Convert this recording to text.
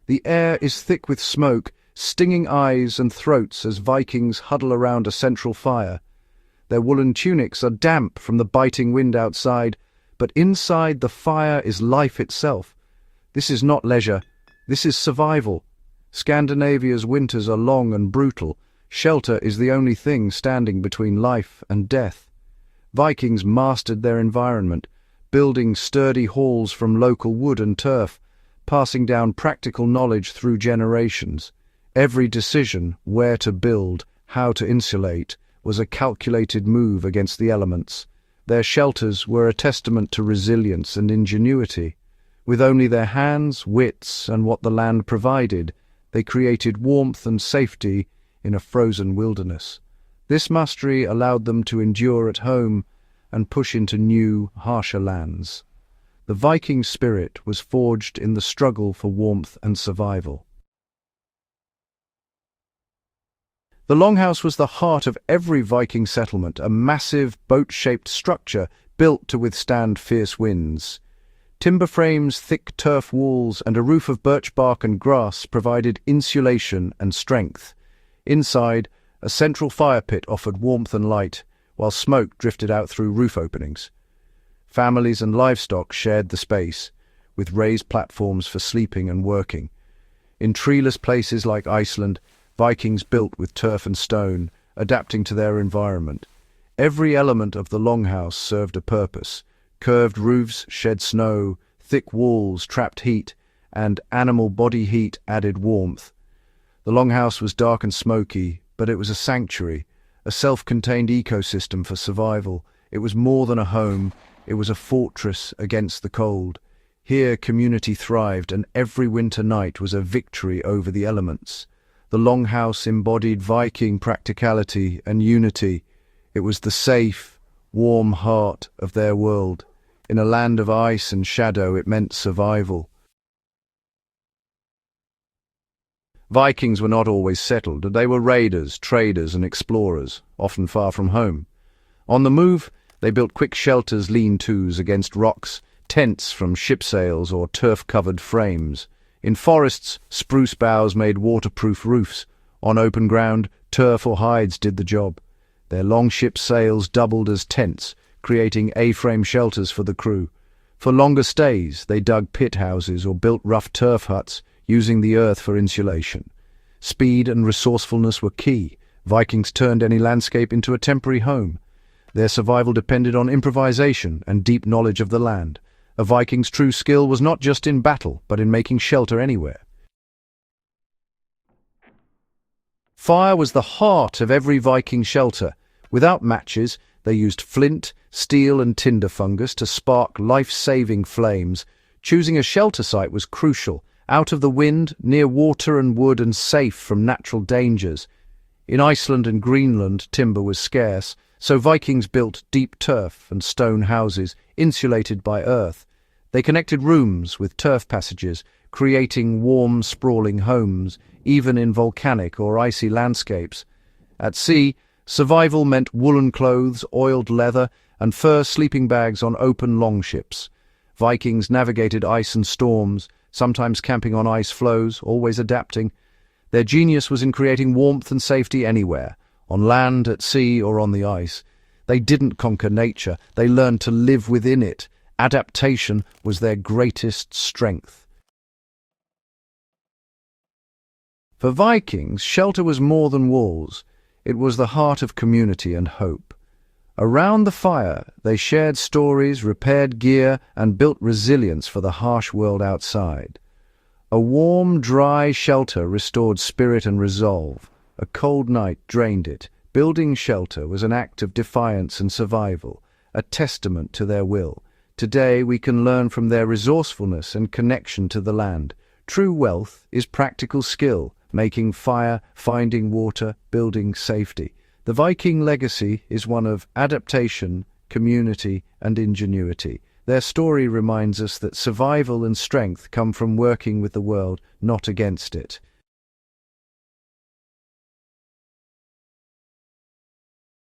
The air is thick with smoke, stinging eyes and throats as Vikings huddle around a central fire. Their woolen tunics are damp from the biting wind outside, but inside the fire is life itself. This is not leisure, this is survival. Scandinavia's winters are long and brutal. Shelter is the only thing standing between life and death. Vikings mastered their environment, building sturdy halls from local wood and turf, passing down practical knowledge through generations. Every decision, where to build, how to insulate, was a calculated move against the elements. Their shelters were a testament to resilience and ingenuity. With only their hands, wits, and what the land provided, they created warmth and safety in a frozen wilderness. This mastery allowed them to endure at home and push into new, harsher lands. The Viking spirit was forged in the struggle for warmth and survival. The longhouse was the heart of every Viking settlement, a massive, boat-shaped structure built to withstand fierce winds. Timber frames, thick turf walls, and a roof of birch bark and grass provided insulation and strength. Inside, a central fire pit offered warmth and light, while smoke drifted out through roof openings. Families and livestock shared the space, with raised platforms for sleeping and working. In treeless places like Iceland, Vikings built with turf and stone, adapting to their environment. Every element of the longhouse served a purpose. Curved roofs shed snow, thick walls trapped heat, and animal body heat added warmth. The longhouse was dark and smoky, but it was a sanctuary, a self-contained ecosystem for survival. It was more than a home, it was a fortress against the cold. Here community thrived, and every winter night was a victory over the elements. The longhouse embodied Viking practicality and unity. It was the safe, warm heart of their world. In a land of ice and shadow, it meant survival. Vikings were not always settled. They were raiders, traders, and explorers, often far from home. On the move, they built quick shelters, lean-tos against rocks, tents from ship sails or turf-covered frames. In forests, spruce boughs made waterproof roofs. On open ground, turf or hides did the job. Their long ship sails doubled as tents, creating A-frame shelters for the crew. For longer stays, they dug pit houses or built rough turf huts, using the earth for insulation. Speed and resourcefulness were key. Vikings turned any landscape into a temporary home. Their survival depended on improvisation and deep knowledge of the land. A Viking's true skill was not just in battle, but in making shelter anywhere. Fire was the heart of every Viking shelter. Without matches, they used flint, steel, and tinder fungus to spark life-saving flames. Choosing a shelter site was crucial, out of the wind, near water and wood, and safe from natural dangers. In Iceland and Greenland, timber was scarce, so Vikings built deep turf and stone houses, insulated by earth. They connected rooms with turf passages, creating warm, sprawling homes, even in volcanic or icy landscapes. At sea, survival meant woolen clothes, oiled leather, and fur sleeping bags on open longships. Vikings navigated ice and storms, sometimes camping on ice floes, always adapting. Their genius was in creating warmth and safety anywhere, on land, at sea, or on the ice. They didn't conquer nature, they learned to live within it. Adaptation was their greatest strength. For Vikings, shelter was more than walls. It was the heart of community and hope. Around the fire, they shared stories, repaired gear, and built resilience for the harsh world outside. A warm, dry shelter restored spirit and resolve. A cold night drained it. Building shelter was an act of defiance and survival, a testament to their will. Today we can learn from their resourcefulness and connection to the land. True wealth is practical skill, making fire, finding water, building safety. The Viking legacy is one of adaptation, community, and ingenuity. Their story reminds us that survival and strength come from working with the world, not against it.